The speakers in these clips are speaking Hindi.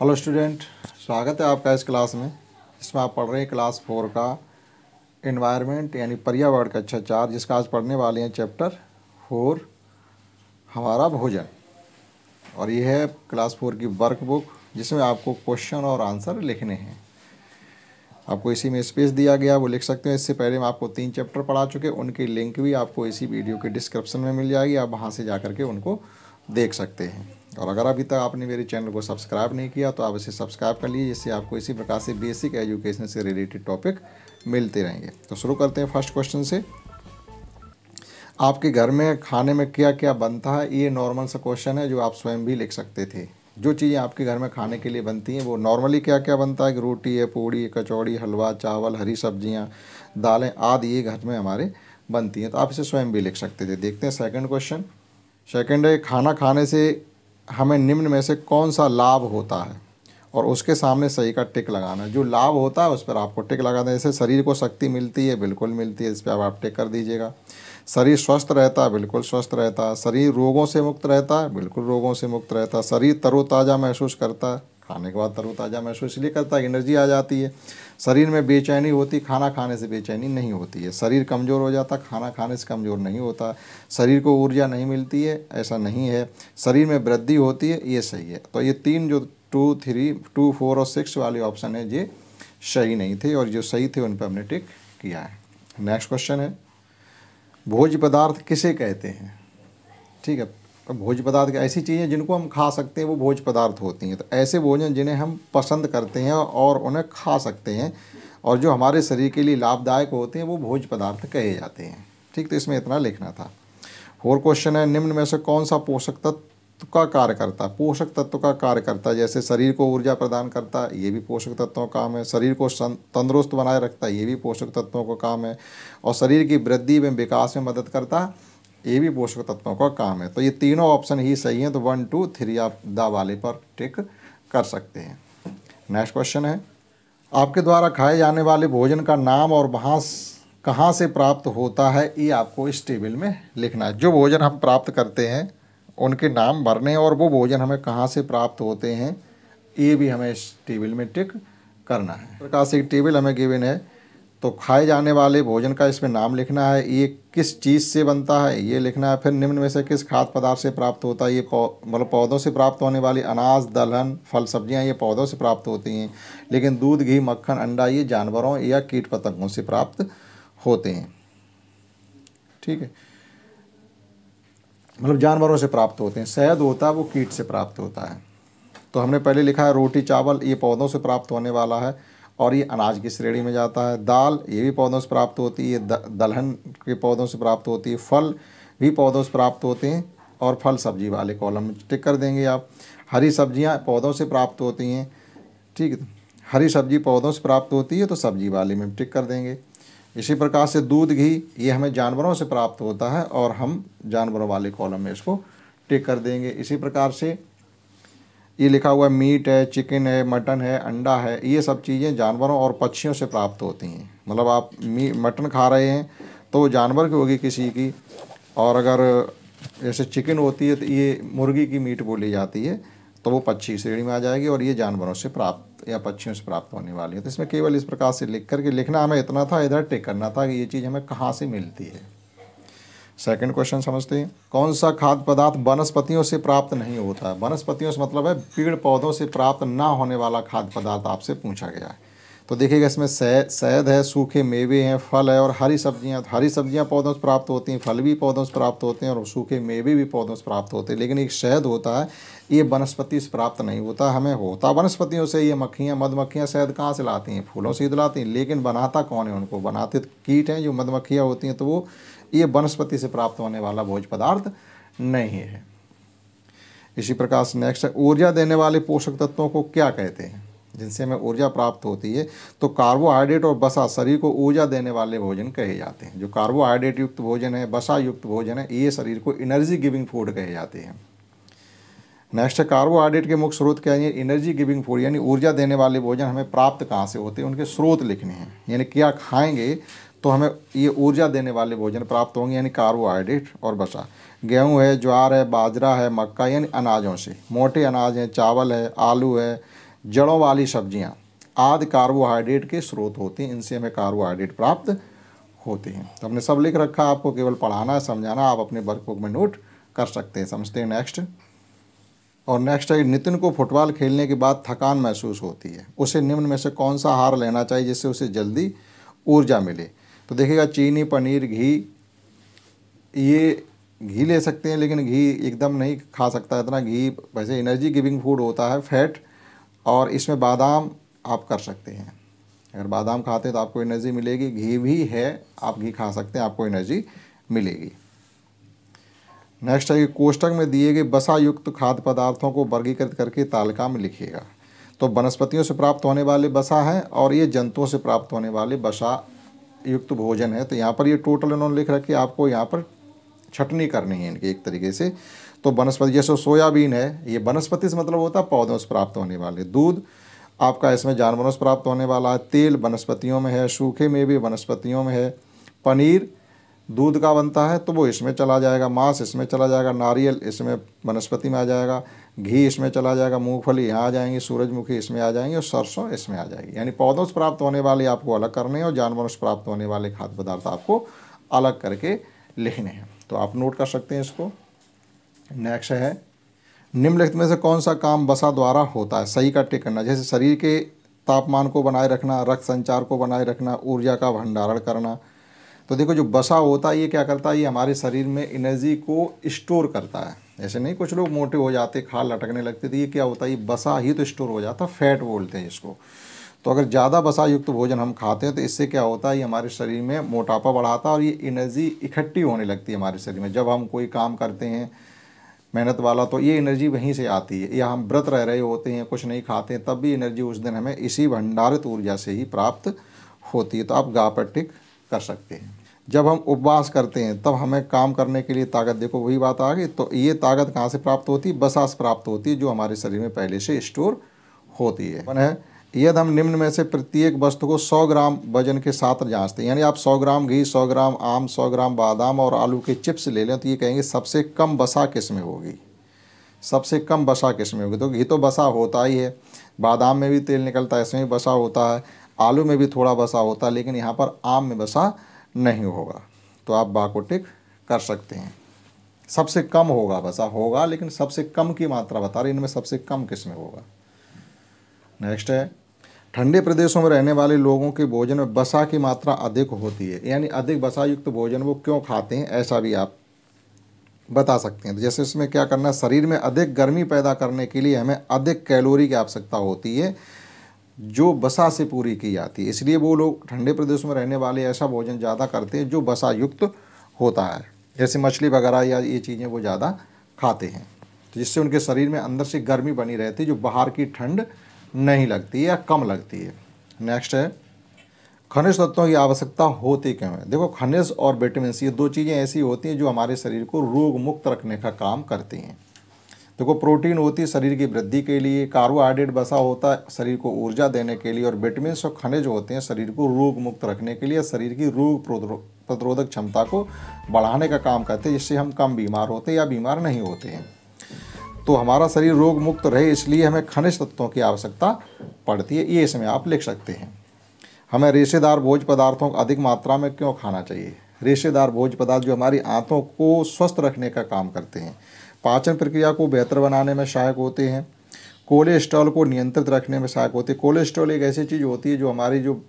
हेलो स्टूडेंट, स्वागत है आपका इस क्लास में जिसमें आप पढ़ रहे हैं क्लास 4 का एनवायरनमेंट यानी पर्यावरण का कक्षा 4, जिसका आज पढ़ने वाले हैं चैप्टर 4 हमारा भोजन। और ये है क्लास 4 की वर्कबुक जिसमें आपको क्वेश्चन और आंसर लिखने हैं। आपको इसी में स्पेस दिया गया, वो लिख सकते हैं। इससे पहले मैं आपको 3 चैप्टर पढ़ा चुके, उनकी लिंक भी आपको इसी वीडियो के डिस्क्रिप्शन में मिल जाएगी। आप वहाँ से जा करके उनको देख सकते हैं। और अगर अभी तक आपने मेरे चैनल को सब्सक्राइब नहीं किया तो आप इसे सब्सक्राइब कर लीजिए, जिससे आपको इसी प्रकार से बेसिक एजुकेशन से रिलेटेड टॉपिक मिलते रहेंगे। तो शुरू करते हैं फर्स्ट क्वेश्चन से। आपके घर में खाने में क्या क्या बनता है? ये नॉर्मल सा क्वेश्चन है जो आप स्वयं भी लिख सकते थे। जो चीज़ें आपके घर में खाने के लिए बनती हैं वो नॉर्मली क्या क्या बनता है कि रोटी है, पूड़ी, कचौड़ी, हलवा, चावल, हरी सब्जियां, दालें आदि ये घर में हमारे बनती हैं। तो आप इसे स्वयं भी लिख सकते थे। देखते हैं सेकंड क्वेश्चन। सेकंड है, खाना खाने से हमें निम्न में से कौन सा लाभ होता है? और उसके सामने सही का टिक लगाना। जो लाभ होता है उस पर आपको टिक लगाना है। जैसे शरीर को शक्ति मिलती है, बिल्कुल मिलती है, इस पर आप टिक कर दीजिएगा। शरीर स्वस्थ रहता है, बिल्कुल स्वस्थ रहता है। शरीर रोगों से मुक्त रहता है, बिल्कुल रोगों से मुक्त रहता है। शरीर तरोताज़ा महसूस करता है, खाने के बाद तरोताज़ा महसूस इसलिए करता है, एनर्जी आ जाती है। शरीर में बेचैनी होती, खाना खाने से बेचैनी नहीं होती है। शरीर कमज़ोर हो जाता, खाना खाने से कमज़ोर नहीं होता। शरीर को ऊर्जा नहीं मिलती है, ऐसा नहीं है। शरीर में वृद्धि होती है, ये सही है। तो ये 3 जो 2, 3, 2, 4 और 6 वाले ऑप्शन है ये सही नहीं थे, और जो सही थे उन पर हमने टिक किया है। नेक्स्ट क्वेश्चन है, भोज्य पदार्थ किसे कहते हैं? ठीक है, अब भोज्य पदार्थ ऐसी चीज़ें जिनको हम खा सकते हैं वो भोज्य पदार्थ होती हैं। तो ऐसे भोजन जिन्हें हम पसंद करते हैं और उन्हें खा सकते हैं और जो हमारे शरीर के लिए लाभदायक होते हैं वो भोज्य पदार्थ कहे जाते हैं। ठीक, तो इसमें इतना लिखना था। और क्वेश्चन है, निम्न में से कौन सा पोषक तत्व का कार्य करता है? पोषक तत्व का कार्य करता है, जैसे शरीर को ऊर्जा प्रदान करता है, ये भी पोषक तत्वों का काम है। शरीर को तंदुरुस्त बनाए रखता है, ये भी पोषक तत्वों का काम है। और शरीर की वृद्धि एवं विकास में मदद करता है, ये भी पोषक तत्वों का काम है। तो ये तीनों ऑप्शन ही सही हैं। तो 1, 2, 3 आप द वाले पर टिक कर सकते हैं। नेक्स्ट क्वेश्चन है, आपके द्वारा खाए जाने वाले भोजन का नाम और वहाँ कहाँ से प्राप्त होता है, ये आपको इस टेबल में लिखना है। जो भोजन हम प्राप्त करते हैं उनके नाम भरने, और वो भोजन हमें कहाँ से प्राप्त होते हैं ये भी हमें इस टेबल में टिक करना है। इस प्रकार से एक टेबल हमें गिवन है। तो खाए जाने वाले भोजन का इसमें नाम लिखना है, ये किस चीज़ से बनता है ये लिखना है। फिर निम्न में से किस खाद्य पदार्थ से प्राप्त होता है? ये मतलब पौधों से प्राप्त होने वाली अनाज, दलहन, फल, सब्जियां ये पौधों से प्राप्त होती हैं। लेकिन दूध, घी, मक्खन, अंडा ये जानवरों या कीट पतंगों से प्राप्त होते हैं। ठीक है, मतलब जानवरों से प्राप्त होते हैं। शहद होता है वो कीट से प्राप्त होता है। तो हमने पहले लिखा है रोटी, चावल ये पौधों से प्राप्त होने वाला है और ये अनाज की श्रेणी में जाता है। दाल ये भी पौधों से प्राप्त होती है, दलहन के पौधों से प्राप्त होती है। फल भी पौधों से प्राप्त होते हैं और फल सब्जी वाले कॉलम में टिक कर देंगे आप। हरी सब्जियां पौधों से प्राप्त होती हैं। ठीक है, हरी सब्जी पौधों से प्राप्त होती है तो सब्जी वाले में टिक कर देंगे। इसी प्रकार से दूध, घी ये हमें जानवरों से प्राप्त होता है और हम जानवरों वाले कॉलम में इसको टिक कर देंगे। इसी प्रकार से ये लिखा हुआ है मीट है, चिकन है, मटन है, अंडा है, ये सब चीज़ें जानवरों और पक्षियों से प्राप्त होती हैं। मतलब आप मटन खा रहे हैं तो वो जानवर की होगी किसी की, और अगर जैसे चिकन होती है तो ये मुर्गी की मीट बोली जाती है तो वो पक्षी श्रेणी में आ जाएगी, और ये जानवरों से प्राप्त या पक्षियों से प्राप्त होने वाली है। तो इसमें केवल इस प्रकार से लिख करके लिखना हमें इतना था, इधर टिक करना था कि ये चीज़ हमें कहाँ से मिलती है। सेकंड क्वेश्चन समझते हैं, कौन सा खाद्य पदार्थ वनस्पतियों से प्राप्त नहीं होता है? वनस्पतियों से मतलब है पेड़ पौधों से प्राप्त ना होने वाला खाद्य पदार्थ आपसे पूछा गया है। तो देखिएगा इसमें शहद है, सूखे मेवे हैं, फल है और हरी सब्जियां। हरी सब्जियां पौधों से प्राप्त होती हैं, फल भी पौधों से प्राप्त होते हैं और सूखे मेवे भी पौधों से प्राप्त होते हैं। लेकिन एक शहद होता है ये वनस्पति से प्राप्त नहीं होता, हमें होता वनस्पतियों से। ये मक्खियाँ, मधुमक्खियाँ शहद कहाँ से लाती हैं? फूलों से ही लाती हैं। लेकिन बनाता कौन है उनको? बनाते कीट हैं जो मधुमक्खियाँ होती हैं। तो वो ये वनस्पति से प्राप्त होने वाला भोज्य पदार्थ नहीं है। इसी प्रकार से नेक्स्ट है, ऊर्जा देने वाले पोषक तत्वों को क्या कहते हैं? जिनसे हमें ऊर्जा प्राप्त होती है। तो कार्बोहाइड्रेट और वसा शरीर को ऊर्जा देने वाले भोजन कहे जाते हैं। जो कार्बोहाइड्रेट युक्त भोजन है, वसा युक्त भोजन है, ये शरीर को एनर्जी गिविंग फूड कहे जाते हैं। नेक्स्ट है, कार्बोहाइड्रेट के मुख्य स्रोत क्या है? एनर्जी गिविंग फूड यानी ऊर्जा देने वाले भोजन हमें प्राप्त कहाँ से होते हैं, उनके स्रोत लिखने हैं। यानी क्या खाएंगे तो हमें ये ऊर्जा देने वाले भोजन प्राप्त होंगे, यानी कार्बोहाइड्रेट और वसा। गेहूँ है, ज्वार है, बाजरा है, मक्का यानी अनाजों से। मोटे अनाज हैं, चावल है, आलू है, जड़ों वाली सब्जियाँ आदि कार्बोहाइड्रेट के स्रोत होते हैं, इनसे हमें कार्बोहाइड्रेट प्राप्त होते हैं। तो हमने सब लिख रखा, आपको केवल पढ़ाना है, समझाना, आप अपने वर्कबुक में नोट कर सकते हैं। समझते हैं नेक्स्ट। और नेक्स्ट है, नितिन को फुटबॉल खेलने के बाद थकान महसूस होती है, उसे निम्न में से कौन सा आहार लेना चाहिए जिससे उसे जल्दी ऊर्जा मिले। तो देखिएगा, चीनी, पनीर, घी, ये घी ले सकते हैं, लेकिन घी एकदम नहीं खा सकता इतना घी, वैसे एनर्जी गिविंग फूड होता है फैट, और इसमें बादाम आप कर सकते हैं। अगर बादाम खाते हैं तो आपको एनर्जी मिलेगी। घी भी है, आप घी खा सकते हैं, आपको एनर्जी मिलेगी। नेक्स्ट है कि कोष्टक में दिए गए वसा युक्त खाद्य पदार्थों को वर्गीकृत करके तालिका में लिखिएगा। तो वनस्पतियों से प्राप्त होने वाले वसा है और ये जंतुओं से प्राप्त होने वाले वसा युक्त भोजन है। तो यहाँ पर ये टोटल इन्होंने लिख रखी है, आपको यहाँ पर छटनी करनी है इनकी एक तरीके से। तो वनस्पति, जैसे सोयाबीन है, ये वनस्पति से मतलब होता है पौधों से प्राप्त होने वाले। दूध आपका इसमें जानवरों से प्राप्त होने वाला है। तेल वनस्पतियों में है। सूखे मेवे वनस्पतियों में है। पनीर दूध का बनता है तो वो इसमें चला जाएगा। मांस इसमें चला जाएगा। नारियल इसमें वनस्पति में आ जाएगा। घी इसमें चला जाएगा। मूंगफली यहाँ आ जाएंगी। सूरजमुखी इसमें आ जाएंगी और सरसों इसमें आ जाएगी। यानी पौधों से प्राप्त होने वाले आपको अलग करने हैं और जानवरों से प्राप्त होने वाले खाद्य पदार्थ आपको अलग करके लिखने हैं। तो आप नोट कर सकते हैं इसको। नेक्स्ट है, निम्नलिखित में से कौन सा काम वसा द्वारा होता है, सही का टिक करना। जैसे शरीर के तापमान को बनाए रखना, रक्त संचार को बनाए रखना, ऊर्जा का भंडारण करना। तो देखो, जो वसा होता है ये क्या करता है, ये हमारे शरीर में एनर्जी को स्टोर करता है। ऐसे नहीं, कुछ लोग मोटे हो जाते, खाल लटकने लगते, तो ये क्या होता है, ये वसा ही तो स्टोर हो जाता, फैट बोलते हैं इसको। तो अगर ज़्यादा वसा युक्त भोजन हम खाते हैं तो इससे क्या होता है, ये हमारे शरीर में मोटापा बढ़ाता है और ये एनर्जी इकट्ठी होने लगती है हमारे शरीर में। जब हम कोई काम करते हैं मेहनत वाला तो ये एनर्जी वहीं से आती है, या हम व्रत रह रहे होते हैं, कुछ नहीं खाते हैं, तब भी एनर्जी उस दिन हमें इसी भंडारित ऊर्जा से ही प्राप्त होती है। तो आप गा पर टिक कर सकते हैं। जब हम उपवास करते हैं तब हमें काम करने के लिए ताकत, देखो वही बात आ गई। तो ये ताकत कहाँ से प्राप्त होती है, वसा से प्राप्त होती है, जो हमारे शरीर में पहले से स्टोर होती है। यदि हम निम्न में से प्रत्येक वस्तु को 100 ग्राम वजन के साथ जांचते हैं, यानी आप 100 ग्राम घी, 100 ग्राम आम, 100 ग्राम बादाम और आलू के चिप्स ले लें, तो ये कहेंगे सबसे कम वसा किस में होगी, सबसे कम वसा किस में होगी। तो घी तो वसा होता ही है, बादाम में भी तेल निकलता है, इसमें भी वसा होता है, आलू में भी थोड़ा वसा होता है, लेकिन यहाँ पर आम में वसा नहीं होगा। तो आप बा को टिक कर सकते हैं। सबसे कम होगा, वसा होगा लेकिन सबसे कम की मात्रा बता रहे, इनमें सबसे कम किस में होगा। नेक्स्ट है, ठंडे प्रदेशों में रहने वाले लोगों के भोजन में वसा की मात्रा अधिक होती है, यानी अधिक वसा युक्त भोजन वो क्यों खाते हैं, ऐसा भी आप बता सकते हैं। तो जैसे इसमें क्या करना है, शरीर में अधिक गर्मी पैदा करने के लिए हमें अधिक कैलोरी की आवश्यकता होती है जो वसा से पूरी की जाती है। इसलिए वो लोग ठंडे प्रदेशों में रहने वाले ऐसा भोजन ज़्यादा करते हैं जो वसा युक्त होता है, जैसे मछली वगैरह या ये चीज़ें वो ज़्यादा खाते हैं, तो जिससे उनके शरीर में अंदर से गर्मी बनी रहती है, जो बाहर की ठंड नहीं लगती या कम लगती है। नेक्स्ट है, खनिज तत्वों की आवश्यकता होती क्यों है। देखो, खनिज और विटामिन सी, ये दो चीज़ें ऐसी होती हैं जो हमारे शरीर को रोग मुक्त रखने का काम करती हैं। देखो, प्रोटीन होती है शरीर की वृद्धि के लिए, कार्बोहाइड्रेट वसा होता है शरीर को ऊर्जा देने के लिए, और विटामिन और खनिज होते हैं शरीर को रोग मुक्त रखने के लिए, शरीर की रोग प्रतिरोधक क्षमता को बढ़ाने का काम करते हैं, जिससे हम कम बीमार होते हैं या बीमार नहीं होते हैं। तो हमारा शरीर रोग मुक्त रहे इसलिए हमें खनिज तत्वों की आवश्यकता पड़ती है, ये इसमें आप लिख सकते हैं। हमें रेशेदार भोज्य पदार्थों को अधिक मात्रा में क्यों खाना चाहिए। रेशेदार भोज्य पदार्थ जो हमारी आंतों को स्वस्थ रखने का काम करते हैं, पाचन प्रक्रिया को बेहतर बनाने में सहायक होते हैं, कोलेस्ट्रॉल को नियंत्रित रखने में सहायक होते हैं। कोलेस्ट्रॉल एक ऐसी चीज़ होती है जो हमारी जो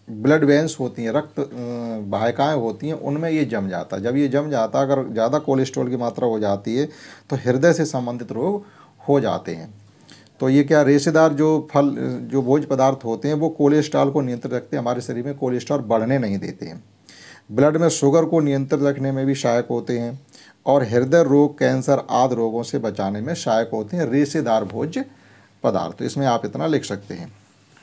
ब्लड वेन्स होती हैं, रक्त वाहिकाएँ होती हैं, उनमें ये जम जाता है। जब ये जम जाता है, अगर ज़्यादा कोलेस्ट्रॉल की मात्रा हो जाती है तो हृदय से संबंधित रोग हो जाते हैं। तो ये क्या, रेशेदार जो फल जो भोज्य पदार्थ होते हैं वो कोलेस्ट्रॉल को नियंत्रित रखते हैं, हमारे शरीर में कोलेस्ट्रॉल बढ़ने नहीं देते हैं। ब्लड में शुगर को नियंत्रित रखने में भी सहायक होते हैं, और हृदय रोग, कैंसर आदि रोगों से बचाने में सहायक होते हैं रेशेदार भोज्य पदार्थ। तो इसमें आप इतना लिख सकते हैं।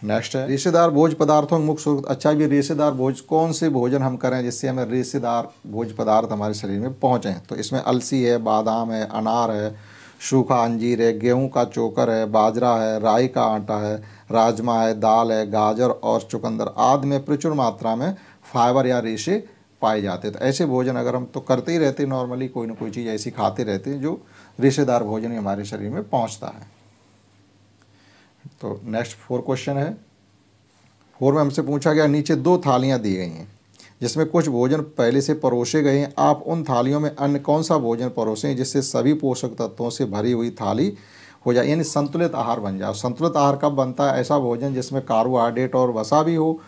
नेक्स्ट है, रेशेदार भोज्य पदार्थों में मुख्य स्रोत। अच्छा, ये रेशेदार भोज कौन से भोजन हम करें जिससे हमें रेशेदार भोज्य पदार्थ हमारे शरीर में पहुँचें। तो इसमें अलसी है, बादाम है, अनार है, सूखा अंजीर है, गेहूं का चोकर है, बाजरा है, राई का आटा है, राजमा है, दाल है, गाजर और चुकंदर आदि में प्रचुर मात्रा में फाइबर या रेशे पाए जाते हैं। तो ऐसे भोजन अगर हम तो करते ही रहते, नॉर्मली कोई ना कोई चीज़ ऐसी खाते रहते हैं जो रेशेदार भोजन हमारे शरीर में पहुंचता है। तो नेक्स्ट 4 क्वेश्चन है। 4 में हमसे पूछा गया, नीचे 2 थालियाँ दी गई हैं जिसमें कुछ भोजन पहले से परोसे गए हैं। आप उन थालियों में अन्य कौन सा भोजन परोसें जिससे सभी पोषक तत्वों से भरी हुई थाली हो जाए, यानी संतुलित आहार बन जाए। संतुलित आहार कब बनता है? ऐसा भोजन जिसमें कार्बोहाइड्रेट और वसा भी हो,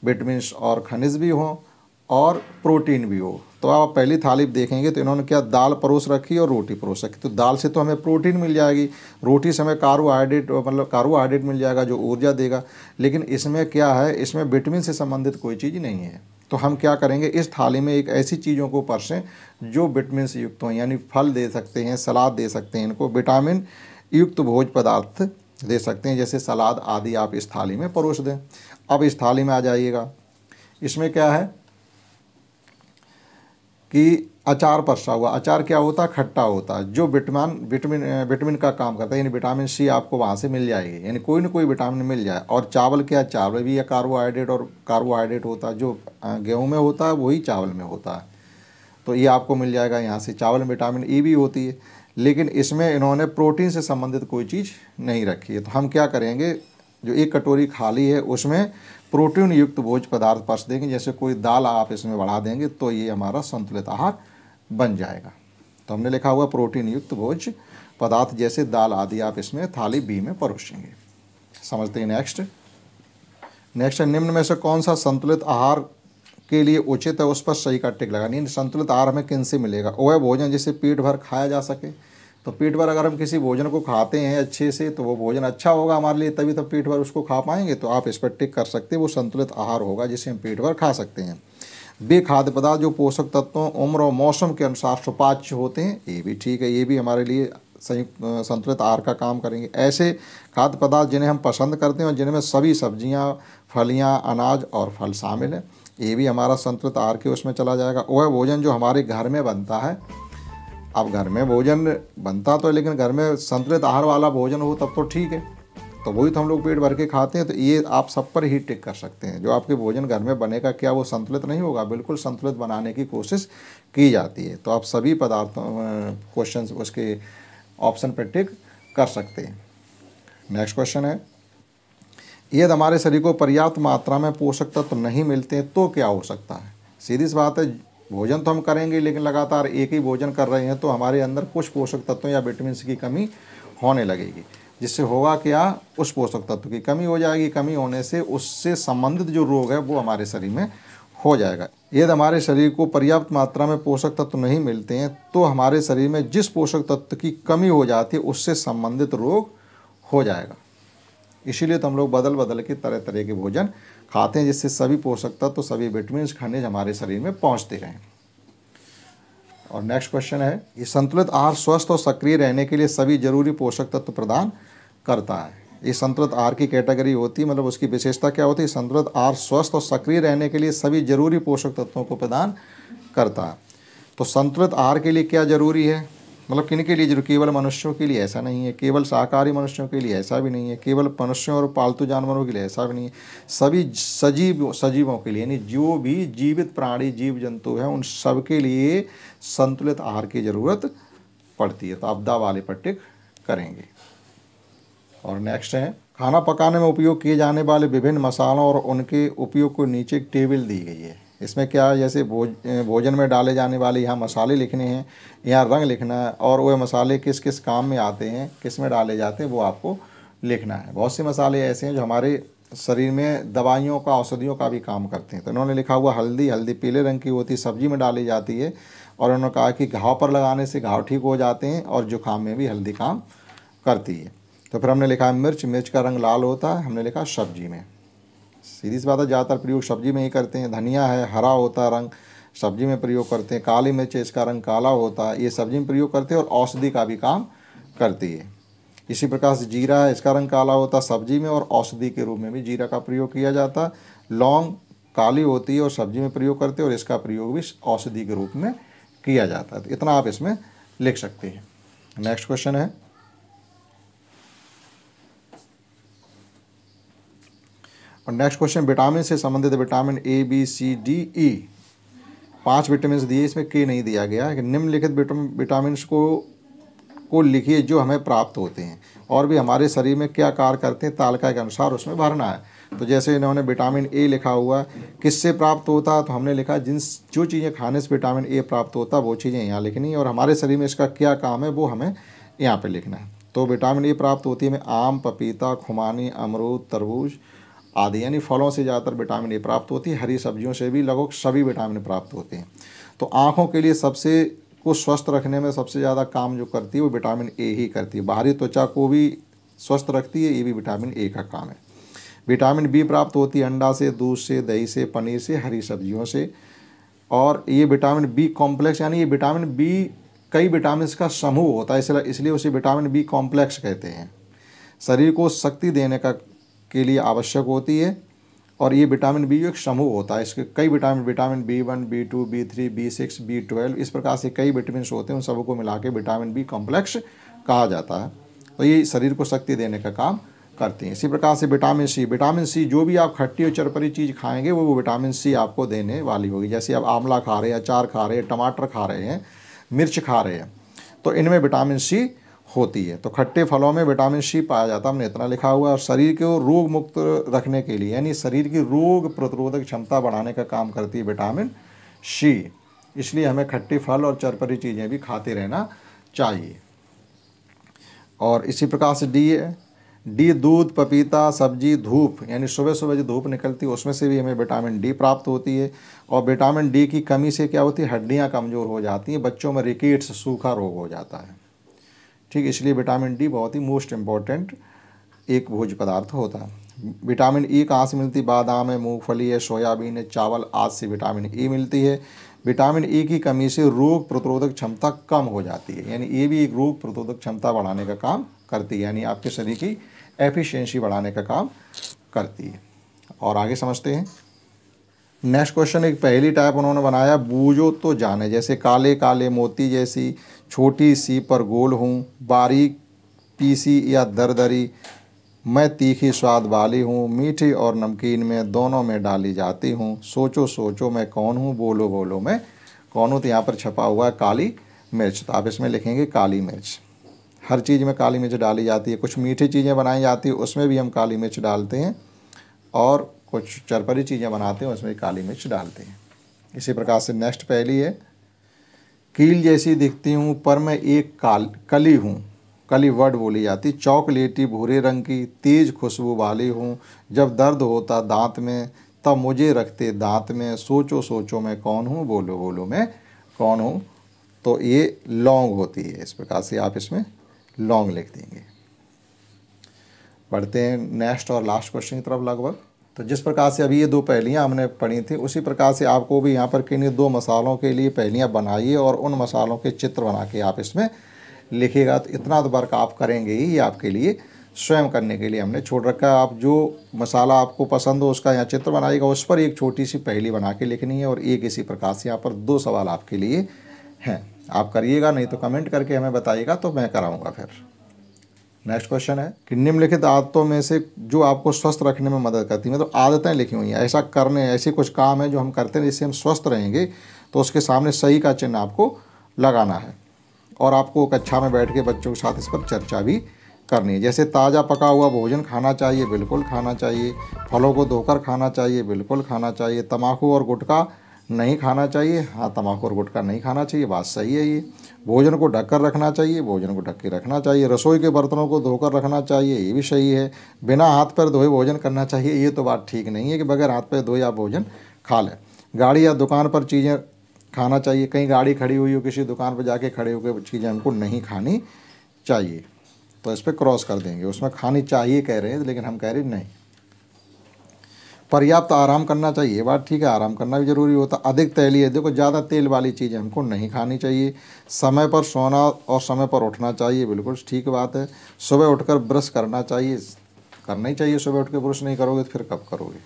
विटामिन्स और खनिज भी हो और प्रोटीन भी हो। तो आप पहली थाली देखेंगे तो इन्होंने क्या दाल परोस रखी और रोटी परोस रखी। तो दाल से तो हमें प्रोटीन मिल जाएगी, रोटी से हमें कार्बोहाइड्रेट मतलब कार्बोहाइड्रेट मिल जाएगा जो ऊर्जा देगा। लेकिन इसमें क्या है, इसमें विटामिन से संबंधित कोई चीज़ नहीं है। तो हम क्या करेंगे, इस थाली में एक ऐसी चीज़ों को परसें जो विटामिन से युक्त हों, यानी फल दे सकते हैं, सलाद दे सकते हैं, इनको विटामिन युक्त भोज्य पदार्थ दे सकते हैं, जैसे सलाद आदि आप इस थाली में परोस दें। अब इस थाली में आ जाइएगा, इसमें क्या है कि अचार परसा हुआ। अचार क्या होता है? खट्टा होता है, जो विटामिन का काम करता है, यानी विटामिन सी आपको वहाँ से मिल जाएगी, यानी कोई ना कोई विटामिन मिल जाए। और चावल क्या, चावल भी है कार्बोहाइड्रेट होता है, जो गेहूं में होता है वही चावल में होता है। तो ये आपको मिल जाएगा यहाँ से। चावल में विटामिन ई भी होती है, लेकिन इसमें इन्होंने प्रोटीन से संबंधित कोई चीज़ नहीं रखी है। तो हम क्या करेंगे, जो एक कटोरी खाली है उसमें प्रोटीन युक्त भोज्य पदार्थ परस देंगे, जैसे कोई दाल आप इसमें बढ़ा देंगे तो ये हमारा संतुलित आहार बन जाएगा। तो हमने लिखा हुआ प्रोटीन युक्त भोज्य पदार्थ जैसे दाल आदि आप इसमें थाली बी में परोसेंगे। समझते हैं। नेक्स्ट है, निम्न में से कौन सा संतुलित आहार के लिए उचित है, उस पर सही का टिक लगानी। संतुलित आहार हमें किन से मिलेगा? वह भोजन जिसे पेट भर खाया जा सके। तो पेट भर अगर हम किसी भोजन को खाते हैं अच्छे से तो वो भोजन अच्छा होगा हमारे लिए, तभी तो पेट भर उसको खा पाएंगे। तो आप इस पर टिक कर सकते हैं, वो संतुलित आहार होगा जिसे हम पेट भर खा सकते हैं। वे खाद्य पदार्थ जो पोषक तत्वों, उम्र और मौसम के अनुसार सुपाच्य होते हैं, ये भी ठीक है, ये भी हमारे लिए संयुक्त संतुलित आहार का काम करेंगे। ऐसे खाद्य पदार्थ जिन्हें हम पसंद करते हैं और जिनमें सभी सब्जियां, फलियां, अनाज और फल शामिल हैं, ये भी हमारा संतुलित आहार के उसमें चला जाएगा। वह भोजन जो हमारे घर में बनता है, अब घर में भोजन बनता तो है लेकिन घर में संतुलित आहार वाला भोजन हो तब तो ठीक है, तो वही तो हम लोग पेट भर के खाते हैं। तो ये आप सब पर ही टिक कर सकते हैं। जो आपके भोजन घर में बनेगा क्या वो संतुलित नहीं होगा? बिल्कुल संतुलित बनाने की कोशिश की जाती है। तो आप सभी पदार्थों क्वेश्चन उसके ऑप्शन पर टिक कर सकते हैं। नेक्स्ट क्वेश्चन है, यदि हमारे शरीर को पर्याप्त मात्रा में पोषक तत्व नहीं मिलते हैं तो क्या हो सकता है? सीधी सी बात है, भोजन तो हम करेंगे लेकिन लगातार एक ही भोजन कर रहे हैं तो हमारे अंदर कुछ पोषक तत्वों या विटामिन की कमी होने लगेगी, जिससे होगा क्या, उस पोषक तत्व की कमी हो जाएगी। कमी होने से उससे संबंधित जो रोग है वो हमारे शरीर में हो जाएगा। यदि हमारे शरीर को पर्याप्त मात्रा में पोषक तत्व नहीं मिलते हैं तो हमारे शरीर में जिस पोषक तत्व की कमी हो जाती है उससे संबंधित रोग हो जाएगा। इसीलिए तो हम लोग बदल बदल के तरह तरह के भोजन खाते हैं, जिससे सभी पोषक तत्व, सभी विटामिन, खनिज हमारे शरीर में पहुंचते रहें। और नेक्स्ट क्वेश्चन है, ये संतुलित आहार स्वस्थ और सक्रिय रहने के लिए सभी जरूरी पोषक तत्व प्रदान करता है। ये संतुलित आहार की कैटेगरी होती है, मतलब उसकी विशेषता क्या होती है? संतुलित आहार स्वस्थ और सक्रिय रहने के लिए सभी जरूरी पोषक तत्वों को प्रदान करता है। तो संतुलित आहार के लिए क्या जरूरी है, मतलब किन के लिए जरूरी? केवल मनुष्यों के लिए ऐसा नहीं है, केवल शाकाहारी मनुष्यों के लिए ऐसा भी नहीं है, केवल मनुष्यों और पालतू जानवरों के लिए ऐसा भी नहीं है, सभी सजीवों के लिए, यानी जो भी जीवित प्राणी, जीव जंतु हैं, उन सब के लिए संतुलित आहार की ज़रूरत पड़ती है। तो आप दा वाले पर टिक करेंगे। और नेक्स्ट है, खाना पकाने में उपयोग किए जाने वाले विभिन्न मसालों और उनके उपयोग को नीचे एक टेबल दी गई है। इसमें क्या है, जैसे भोजन में डाले जाने वाले यहाँ मसाले लिखने हैं, यहाँ रंग लिखना है, और वह मसाले किस किस काम में आते हैं, किस में डाले जाते हैं, वो आपको लिखना है। बहुत से मसाले ऐसे हैं जो हमारे शरीर में दवाइयों का, औषधियों का भी काम करते हैं। तो इन्होंने लिखा हुआ हल्दी पीले रंग की होती है, सब्जी में डाली जाती है, और उन्होंने कहा कि घाव पर लगाने से घाव ठीक हो जाते हैं, और जुकाम में भी हल्दी काम करती है। तो फिर हमने लिखा है मिर्च का रंग लाल होता है, हमने लिखा सब्जी में। सीधी सी बात है, ज़्यादातर प्रयोग सब्जी में ही करते हैं। धनिया है, हरा होता है रंग, सब्जी में प्रयोग करते हैं। काली मिर्च है, इसका रंग काला होता है, ये सब्जी में प्रयोग करते हैं और औषधि का भी काम करती है। इसी प्रकार से जीरा है, इसका रंग काला होता है सब्जी में, और औषधि के रूप में भी जीरा का प्रयोग किया जाता है। लौंग काली होती है और सब्जी में प्रयोग करते हैं, और इसका प्रयोग भी औषधि के रूप में किया जाता है। तो इतना आप इसमें लिख सकते हैं। नेक्स्ट क्वेश्चन है, और नेक्स्ट क्वेश्चन, विटामिन से संबंधित vitamin A, B, C, D, E 5 vitamin दिए, इसमें के नहीं दिया गया है कि निम्नलिखित विटामिन को लिखिए जो हमें प्राप्त होते हैं और भी हमारे शरीर में क्या कार्य करते हैं तालिका के अनुसार उसमें भरना है। तो जैसे इन्होंने विटामिन ए लिखा हुआ किससे प्राप्त होता है, तो हमने लिखा जो चीज़ें खाने से विटामिन ए प्राप्त होता है वो चीज़ें यहाँ लिखनी है और हमारे शरीर में इसका क्या काम है वो हमें यहाँ पे लिखना है। तो विटामिन ए प्राप्त होती है हमें आम, पपीता, खुमानी, अमरूद, तरबूज आदि यानी फलों से ज़्यादातर विटामिन ए प्राप्त होती है। हरी सब्जियों से भी लगभग सभी विटामिन प्राप्त होते हैं। तो आँखों के लिए सबसे को स्वस्थ रखने में सबसे ज़्यादा काम जो करती है वो विटामिन ए ही करती है। बाहरी त्वचा को भी स्वस्थ रखती है, ये भी विटामिन ए का काम है। विटामिन बी प्राप्त होती है अंडा से, दूध से, दही से, पनीर से, हरी सब्जियों से। और ये विटामिन बी कॉम्प्लेक्स यानी ये विटामिन बी कई विटामिन का समूह होता है, इसलिए उसे विटामिन बी कॉम्प्लेक्स कहते हैं। शरीर को शक्ति देने के लिए आवश्यक होती है और ये विटामिन बी एक समूह होता है। इसके कई vitamin B1, B2, B3, B6, B12 इस प्रकार से कई विटामिन होते हैं, उन सबको मिला के विटामिन बी कॉम्प्लेक्स कहा जाता है। तो ये शरीर को शक्ति देने का काम करती हैं। इसी प्रकार से विटामिन सी जो भी आप खट्टी और चरपरी चीज़ खाएंगे वो विटामिन सी आपको देने वाली होगी। जैसे आप आंवला खा रहे हैं, अचार खा रहे हैं, टमाटर खा रहे हैं, मिर्च खा रहे हैं, तो इनमें विटामिन सी होती है। तो खट्टे फलों में विटामिन सी पाया जाता है, हमने इतना लिखा हुआ है। और शरीर को रोग मुक्त रखने के लिए यानी शरीर की रोग प्रतिरोधक क्षमता बढ़ाने का काम करती है विटामिन सी। इसलिए हमें खट्टे फल और चरपरी चीज़ें भी खाते रहना चाहिए। और इसी प्रकार से डी दूध, पपीता, सब्जी, धूप यानी सुबह सुबह जो धूप निकलती है उसमें से भी हमें विटामिन डी प्राप्त होती है। और विटामिन डी की कमी से क्या होती है, हड्डियां कमज़ोर हो जाती हैं, बच्चों में रिकेट्स सूखा रोग हो जाता है। ठीक, इसलिए विटामिन डी बहुत ही मोस्ट इम्पॉर्टेंट एक भोज्य पदार्थ होता है। विटामिन ई कहाँ से मिलती है, बादाम है, मूंगफली है, सोयाबीन है, चावल आदि से विटामिन ई मिलती है। विटामिन ई की कमी से रोग प्रतिरोधक क्षमता कम हो जाती है, यानी ये भी एक रोग प्रतिरोधक क्षमता बढ़ाने का काम करती है, यानी आपके शरीर की एफिशिएंसी बढ़ाने का काम करती है। और आगे समझते हैं। नेक्स्ट क्वेश्चन एक पहली टाइप उन्होंने बनाया, बूझो तो जाने। जैसे काले काले मोती जैसी छोटी सी पर गोल हूँ, बारीक पीसी या दरदरी, मैं तीखी स्वाद वाली हूँ, मीठी और नमकीन में दोनों में डाली जाती हूँ, सोचो सोचो मैं कौन हूँ, बोलो बोलो मैं कौन हूँ। तो यहाँ पर छपा हुआ है काली मिर्च, तो आप इसमें लिखेंगे काली मिर्च। हर चीज़ में काली मिर्च डाली जाती है, कुछ मीठी चीज़ें बनाई जाती है उसमें भी हम काली मिर्च डालते हैं, और कुछ चरपरी चीज़ें बनाते हैं उसमें भी काली मिर्च डालते हैं। इसी प्रकार से नेक्स्ट पहली है, कील जैसी दिखती हूँ पर मैं एक कली हूँ, कली वर्ड बोली जाती, चॉकलेटी भूरे रंग की तेज़ खुशबू वाली हूँ, जब दर्द होता दांत में तब मुझे रखते दांत में, सोचो सोचो मैं कौन हूँ, बोलो बोलो मैं कौन हूँ। तो ये लौंग होती है। इस प्रकार से आप इसमें लौंग लिख देंगे। बढ़ते हैं नेक्स्ट और लास्ट क्वेश्चन की तरफ लगभग। तो जिस प्रकार से अभी ये दो पहेलियाँ हमने पढ़ी थी उसी प्रकार से आपको भी यहाँ पर किन्हीं दो मसालों के लिए पहेलियाँ बनाइए और उन मसालों के चित्र बना के आप इसमें लिखिएगा। तो इतना तो वर्क आप करेंगे ही, ये आपके लिए स्वयं करने के लिए हमने छोड़ रखा है। आप जो मसाला आपको पसंद हो उसका यहाँ चित्र बनाइएगा, उस पर एक छोटी सी पहेली बना के लिखनी है और एक इसी प्रकार से यहाँ पर दो सवाल आपके लिए हैं। आप करिएगा, नहीं तो कमेंट करके हमें बताइएगा तो मैं कराऊंगा फिर। नेक्स्ट क्वेश्चन है कि निम्नलिखित आदतों में से जो आपको स्वस्थ रखने में मदद करती है, मतलब आदतें लिखी हुई हैं, ऐसा करने ऐसे कुछ काम है जो हम करते हैं जिससे हम स्वस्थ रहेंगे, तो उसके सामने सही का चिन्ह आपको लगाना है और आपको कक्षा में बैठ के बच्चों के साथ इस पर चर्चा भी करनी है। जैसे ताज़ा पका हुआ भोजन खाना चाहिए, बिल्कुल खाना चाहिए। फलों को धोकर खाना चाहिए, बिल्कुल खाना चाहिए। तम्बाकू और गुटखा नहीं खाना चाहिए, हाँ तम्बाकू और गुटखा नहीं खाना चाहिए, बात सही है ये। भोजन को ढककर रखना चाहिए, भोजन को ढक के रखना चाहिए। रसोई के बर्तनों को धोकर रखना चाहिए, ये भी सही है। बिना हाथ पैर धोए भोजन करना चाहिए, ये तो बात ठीक नहीं है कि बगैर हाथ पैर धोए आप भोजन खा लें। गाड़ी या दुकान पर चीज़ें खाना चाहिए, कहीं गाड़ी खड़ी हुई हो किसी दुकान पर जाके खड़े होकर चीज़ें हमको नहीं खानी चाहिए, तो इस पर क्रॉस कर देंगे। उसमें खानी चाहिए कह रहे हैं लेकिन हम कह रहे नहीं। पर्याप्त आराम करना चाहिए, ये बात ठीक है, आराम करना भी ज़रूरी होता। अधिक तैलीय, देखो ज़्यादा तेल वाली चीज़ें हमको नहीं खानी चाहिए। समय पर सोना और समय पर उठना चाहिए, बिल्कुल ठीक बात है। सुबह उठकर ब्रश करना चाहिए, करना ही चाहिए, सुबह उठ के ब्रश नहीं करोगे तो फिर कब करोगे।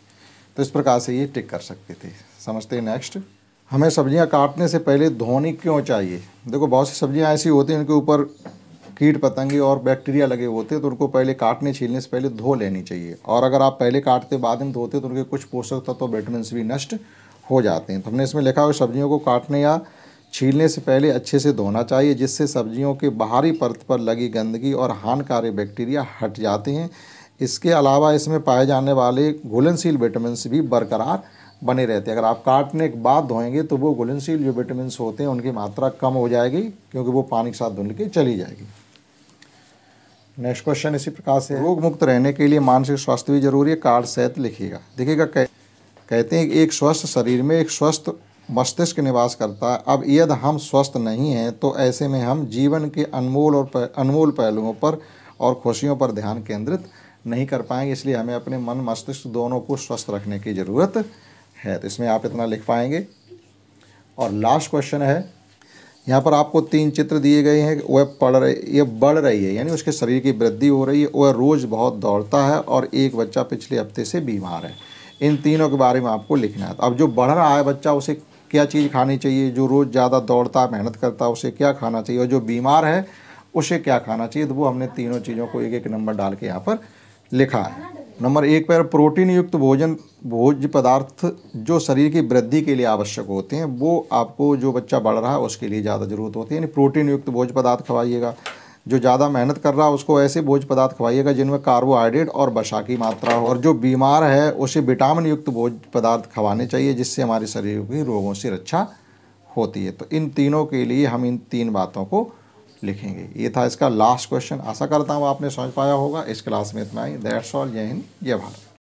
तो इस प्रकार से ये टिक कर सकते थे। समझते हैं नेक्स्ट। हमें सब्जियां काटने से पहले धोनी क्यों चाहिए। देखो बहुत सी सब्जियां ऐसी होती हैं उनके ऊपर कीट पतंगे और बैक्टीरिया लगे होते हैं, तो उनको पहले काटने छीलने से पहले धो लेनी चाहिए। और अगर आप पहले काटते बाद में धोते तो उनके कुछ पोषक तत्व विटामिन भी नष्ट हो जाते हैं। तो हमने इसमें लिखा हुआ सब्जियों को काटने या छीलने से पहले अच्छे से धोना चाहिए, जिससे सब्जियों के बाहरी परत पर लगी गंदगी और हानिकारक बैक्टीरिया हट जाते हैं। इसके अलावा इसमें पाए जाने वाले घुलनशील विटामिन भी बरकरार बने रहते हैं। अगर आप काटने के बाद धोएंगे तो वो घुलनशील जो विटामिन होते हैं उनकी मात्रा कम हो जाएगी, क्योंकि वो पानी के साथ धुल के चली जाएगी। नेक्स्ट क्वेश्चन इसी प्रकार से, रोग मुक्त रहने के लिए मानसिक स्वास्थ्य भी जरूरी है। कार्ड सहित लिखिएगा। देखिएगा, कहते हैं कि एक स्वस्थ शरीर में एक स्वस्थ मस्तिष्क निवास करता है। अब यदि हम स्वस्थ नहीं हैं तो ऐसे में हम जीवन के अनमोल पहलुओं पर और खुशियों पर ध्यान केंद्रित नहीं कर पाएंगे। इसलिए हमें अपने मन मस्तिष्क दोनों को स्वस्थ रखने की ज़रूरत है। तो इसमें आप इतना लिख पाएंगे। और लास्ट क्वेश्चन है, यहाँ पर आपको 3 चित्र दिए गए हैं। ये बढ़ रही है, यानी उसके शरीर की वृद्धि हो रही है। वह रोज़ बहुत दौड़ता है और एक बच्चा पिछले हफ्ते से बीमार है। इन तीनों के बारे में आपको लिखना है। अब जो बढ़ रहा है बच्चा, उसे क्या चीज़ खानी चाहिए? जो रोज़ ज़्यादा दौड़ता है, मेहनत करता है, उसे क्या खाना चाहिए? और जो बीमार है उसे क्या खाना चाहिए? तो वो हमने तीनों चीज़ों को एक एक नंबर डाल के यहाँ पर लिखा है। नंबर 1 पर प्रोटीन युक्त भोज्य पदार्थ जो शरीर की वृद्धि के लिए आवश्यक होते हैं, वो आपको जो बच्चा बढ़ रहा है उसके लिए ज़्यादा ज़रूरत होती है, यानी प्रोटीन युक्त भोज्य पदार्थ खवाइएगा। जो ज़्यादा मेहनत कर रहा है उसको ऐसे भोज्य पदार्थ खवाइएगा जिनमें कार्बोहाइड्रेट और वसा की मात्रा हो। और जो बीमार है उसे विटामिन युक्त भोज्य पदार्थ खवाने चाहिए, जिससे हमारे शरीर की रोगों से रक्षा होती है। तो इन तीनों के लिए हम इन 3 बातों को लिखेंगे। ये था इसका लास्ट क्वेश्चन। आशा करता हूँ आपने समझ पाया होगा। इस क्लास में इतना ही। That's all. जय हिंद, जय भारत।